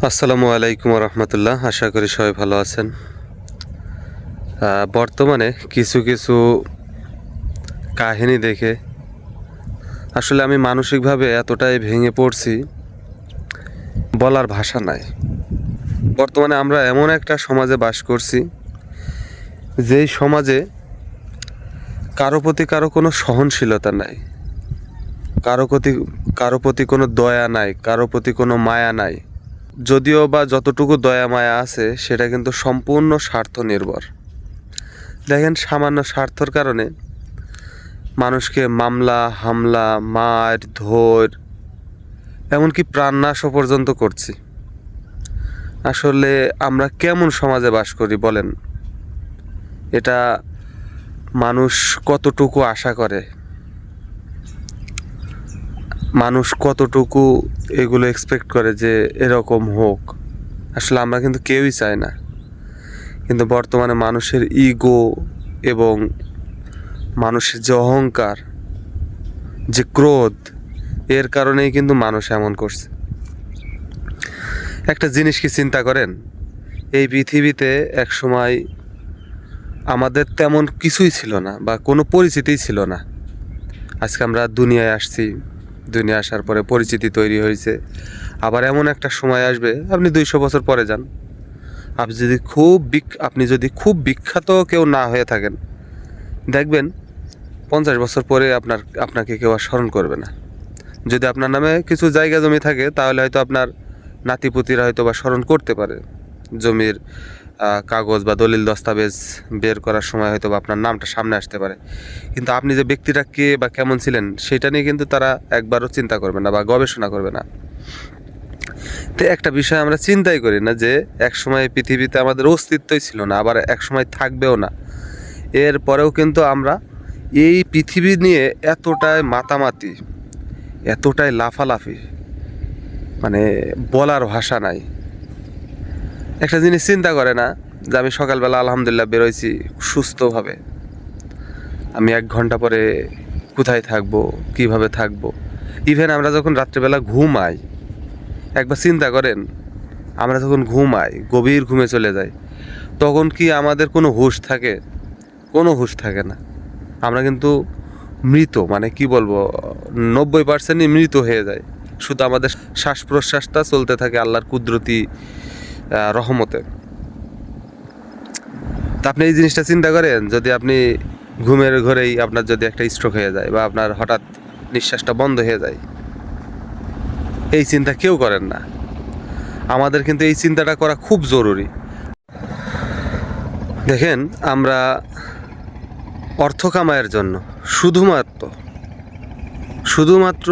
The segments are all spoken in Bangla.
আসসালামু আলাইকুম রহমতুল্লাহ। আশা করি সবাই ভালো আছেন। বর্তমানে কিছু কিছু কাহিনী দেখে আসলে আমি মানসিকভাবে এতটাই ভেঙে পড়ছি, বলার ভাষা নাই। বর্তমানে আমরা এমন একটা সমাজে বাস করছি, যেই সমাজে কারো কোনো সহনশীলতা নাই, কারো প্রতি কারো প্রতি কোনো দয়া নাই, কারো প্রতি কোনো মায়া নাই। যদিও বা যতটুকু দয়া মায়া আছে সেটা কিন্তু সম্পূর্ণ স্বার্থ নির্ভর। দেখেন, সামান্য স্বার্থর কারণে মানুষকে মামলা হামলা, মার ধর, এমনকি প্রাণনাশও পর্যন্ত করছি। আসলে আমরা কেমন সমাজে বাস করি বলেন? এটা মানুষ কতটুকু আশা করে, মানুষ কতটুকু এগুলো এক্সপেক্ট করে যে এরকম হোক। আসলে আমরা কিন্তু কেউই চাই না, কিন্তু বর্তমানে মানুষের ইগো এবং মানুষের যে অহংকার, যে ক্রোধ, এর কারণেই কিন্তু মানুষ এমন করছে। একটা জিনিস কি চিন্তা করেন, এই পৃথিবীতে এক সময় আমাদের তেমন কিছুই ছিল না বা কোনো পরিচিতিই ছিল না। আজকে আমরা দুনিয়ায় আসছি, দুনিয়া আসার পরে পরিচিতি তৈরি হয়েছে। আবার এমন একটা সময় আসবে, আপনি 200 বছর পরে যান, আপনি যদি খুব বিখ্যাত কেউ না হয়ে থাকেন, দেখবেন 50 বছর পরে আপনাকে কেউ আর স্মরণ করবে না। যদি আপনার নামে কিছু জায়গা জমি থাকে, তাহলে হয়তো আপনার নাতিপুতিরা হয়তো বা স্মরণ করতে পারে। জমির কাগজ বা দলিল দস্তাবেজ বের করার সময় হয়তো বা আপনার নামটা সামনে আসতে পারে, কিন্তু আপনি যে ব্যক্তিটা কে বা কেমন ছিলেন সেটা নিয়ে কিন্তু তারা একবারও চিন্তা করবে না বা গবেষণা করবে না। তো একটা বিষয় আমরা চিন্তাই করি না যে এক সময় পৃথিবীতে আমাদের অস্তিত্বই ছিল না, আবার এক সময় থাকবেও না। এরপরেও কিন্তু আমরা এই পৃথিবী নিয়ে এতটাই মাতামাতি, এতটাই লাফালাফি, মানে বলার ভাষা নাই। একটা জিনিস চিন্তা করে না যে আমি সকালবেলা আলহামদুলিল্লাহ বেরোইছি সুস্থভাবে, আমি 1 ঘন্টা পরে কোথায় থাকবো, কিভাবে থাকবো। ইভেন আমরা যখন রাত্রেবেলা ঘুমাই, একবার চিন্তা করেন, আমরা যখন ঘুমাই, গভীর ঘুমে চলে যাই, তখন কি আমাদের কোনো হুঁশ থাকে? কোনো হুঁশ থাকে না। আমরা কিন্তু মৃত, মানে কি বলবো, 90%ই মৃত হয়ে যায়। শুধু আমাদের শ্বাস প্রশ্বাসটা চলতে থাকে আল্লাহর কুদরতি রহমতে। তা আপনি এই জিনিসটা চিন্তা করেন, যদি আপনি ঘুমের ঘরেই আপনার যদি একটা স্ট্রোক হয়ে যায় বা আপনার হঠাৎ নিঃশ্বাসটা বন্ধ হয়ে যায়, এই চিন্তা কেউ করেন না। আমাদের কিন্তু এই চিন্তাটা করা খুব জরুরি। দেখেন, আমরা অর্থ কামাইয়ের জন্য শুধুমাত্র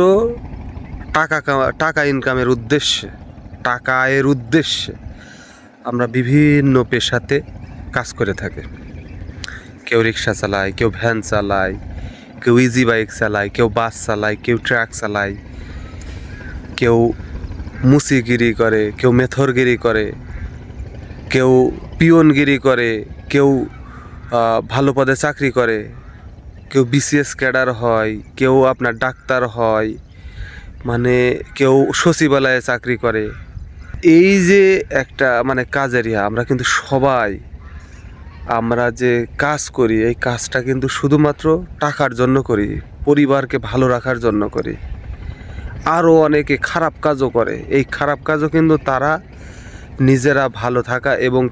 টাকা ইনকামের উদ্দেশ্যে, টাকা আয়ের উদ্দেশ্যে আমরা বিভিন্ন পেশাতে কাজ করে থাকি। কেউ রিক্সা চালায়, কেউ ভ্যান চালায়, কেউ ইজি বাইক চালায়, কেউ বাস চালায়, কেউ ট্রাক চালায়, কেউ মুসিগিরি করে, কেউ মেথরগিরি করে, কেউ পিয়নগিরি করে, কেউ ভালো পদে চাকরি করে, কেউ বিসিএস ক্যাডার হয়, কেউ আপনার ডাক্তার হয়, মানে কেউ সচিবালয়ে চাকরি করে। এই যে একটা মানে কাজের আমরা কিন্তু সবাই, আমরা যে কাজ করি, এই কাজটা কিন্তু শুধুমাত্র টাকার জন্য করি, পরিবারকে ভালো রাখার জন্য করি। আরও অনেকে খারাপ কাজও করে, এই খারাপ কাজও কিন্তু তারা নিজেরা ভালো থাকা এবং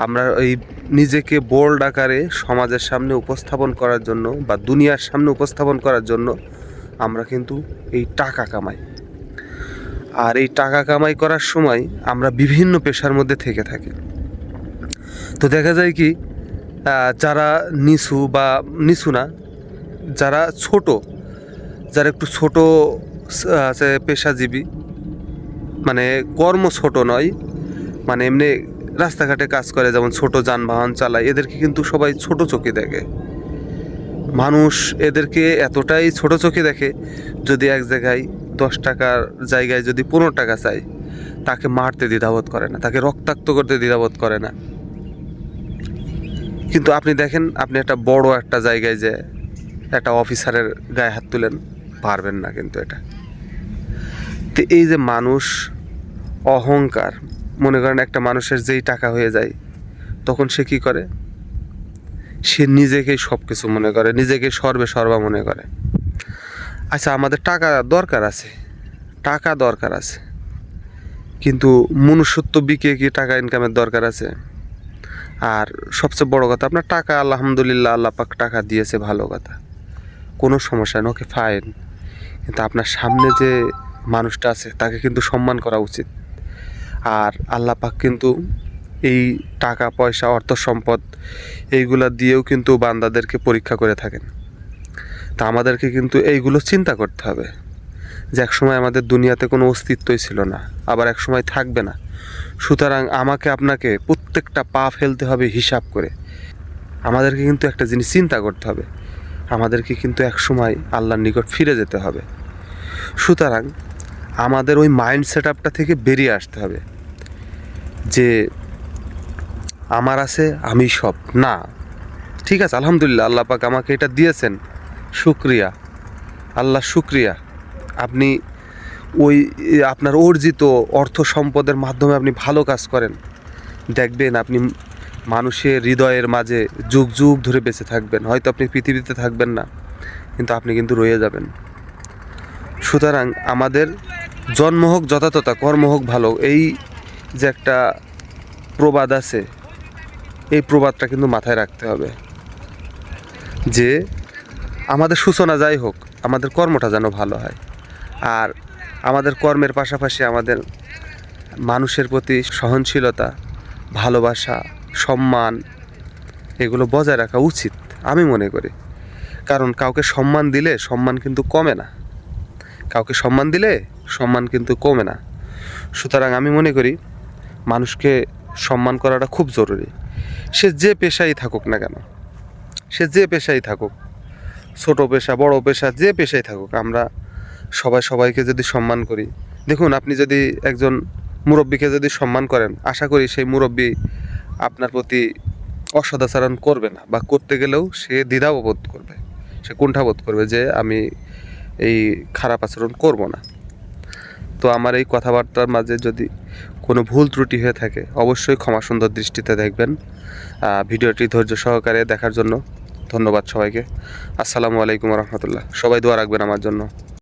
আমরা এই নিজেকে বোল্ড আকারে সমাজের সামনে উপস্থাপন করার জন্য বা দুনিয়ার সামনে উপস্থাপন করার জন্য আমরা কিন্তু এই টাকা কামাই। আর এই টাকা কামাই করার সময় আমরা বিভিন্ন পেশার মধ্যে থেকে থাকি। তো দেখা যায় কি, যারা নিচু না, যারা যারা একটু ছোট আছে পেশাজীবী, মানে কর্ম ছোট নয়, মানে এমনি রাস্তাঘাটে কাজ করে, যেমন ছোট যানবাহন চালায়, এদেরকে কিন্তু সবাই ছোট চোখে দেখে। মানুষ এদেরকে এতটাই ছোট চোখে দেখে, যদি এক জায়গায় 10 টাকার জায়গায় যদি 15 টাকা চায়, তাকে মারতে দ্বিধাবোধ করে না, তাকে রক্তাক্ত করতে দ্বিধাবোধ করে না। কিন্তু আপনি দেখেন, আপনি একটা বড় একটা জায়গায় যে একটা অফিসারের গায়ে হাত তুলেন, পারবেন না কিন্তু এটা। তো এই যে মানুষ অহংকার। মনে করেন একটা মানুষের যেই টাকা হয়ে যায় তখন সে কি করে, সে নিজেকেই সব কিছু মনে করে, নিজেকে সর্বা মনে করে। আচ্ছা, আমাদের টাকা দরকার আছে, টাকা দরকার আছে, কিন্তু মনুষ্যত্ব বিকে কি টাকা ইনকামের দরকার আছে? আর সবচেয়ে বড় কথা, আপনার টাকা আলহামদুলিল্লাহ আল্লাহ পাক টাকা দিয়েছে, ভালো কথা, কোনো সমস্যা নেই, ওকে ফাইন। কিন্তু আপনার সামনে যে মানুষটা আছে তাকে কিন্তু সম্মান করা উচিত। আর আল্লাহ পাক কিন্তু এই টাকা পয়সা অর্থ সম্পদ এইগুলা দিয়েও কিন্তু বান্দাদেরকে পরীক্ষা করে থাকেন। তা আমাদেরকে কিন্তু এইগুলো চিন্তা করতে হবে যে একসময় আমাদের দুনিয়াতে কোনো অস্তিত্বই ছিল না, আবার একসময় থাকবে না। সুতরাং আমাকে আপনাকে প্রত্যেকটা পা ফেলতে হবে হিসাব করে। আমাদেরকে কিন্তু একটা জিনিস চিন্তা করতে হবে, আমাদেরকে কিন্তু একসময় আল্লাহর নিকট ফিরে যেতে হবে। সুতরাং আমাদের ওই মাইন্ড সেট আপটা থেকে বেরিয়ে আসতে হবে যে আমার আছে আমি সব না। ঠিক আছে, আলহামদুলিল্লাহ আল্লাহ পাক আমাকে এটা দিয়েছেন, শুক্রিয়া, আল্লাহ শুক্রিয়া। আপনি ওই আপনার অর্জিত অর্থ সম্পদের মাধ্যমে আপনি ভালো কাজ করেন, দেখবেন আপনি মানুষের হৃদয়ের মাঝে যুগ যুগ ধরে বেঁচে থাকবেন। হয়তো আপনি পৃথিবীতে থাকবেন না, কিন্তু আপনি কিন্তু রয়ে যাবেন। সুতরাং আমাদের জন্ম হোক যথাযথ, কর্ম হোক ভালো, এই যে একটা প্রবাদ আছে, এই প্রবাদটা কিন্তু মাথায় রাখতে হবে যে আমাদের সূচনা যাই হোক, আমাদের কর্মটা যেন ভালো হয়। আর আমাদের কর্মের পাশাপাশি আমাদের মানুষের প্রতি সহনশীলতা, ভালোবাসা, সম্মান এগুলো বজায় রাখা উচিত আমি মনে করি। কারণ কাউকে সম্মান দিলে সম্মান কিন্তু কমে না, কাউকে সম্মান দিলে সম্মান কিন্তু কমে না। সুতরাং আমি মনে করি মানুষকে সম্মান করাটা খুব জরুরি। সে যে পেশাই থাকুক না কেন, সে যে পেশাই থাকুক, ছোট পেশা বড় পেশা, যে পেশাই থাকুক, আমরা সবাইকে যদি সম্মান করি, দেখুন আপনি যদি একজন মুরব্বীকে যদি সম্মান করেন, আশা করি সেই মুরব্বী আপনার প্রতি অসদাচরণ করবে না, বা করতে গেলেও সে দ্বিধাবোধ করবে, সে কুণ্ঠাবোধ করবে যে আমি এই খারাপ আচরণ করব না। তো আমার এই কথাবার্তার মাঝে যদি কোনো ভুল ত্রুটি হয়ে থাকে অবশ্যই ক্ষমা সুন্দর দৃষ্টিতে দেখবেন। ভিডিওটি ধৈর্য সহকারে দেখার জন্য ধন্যবাদ সবাইকে। আসসালামু আলাইকুম রহমতুল্লাহ। সবাই দোয়া রাখবেন আমার জন্য।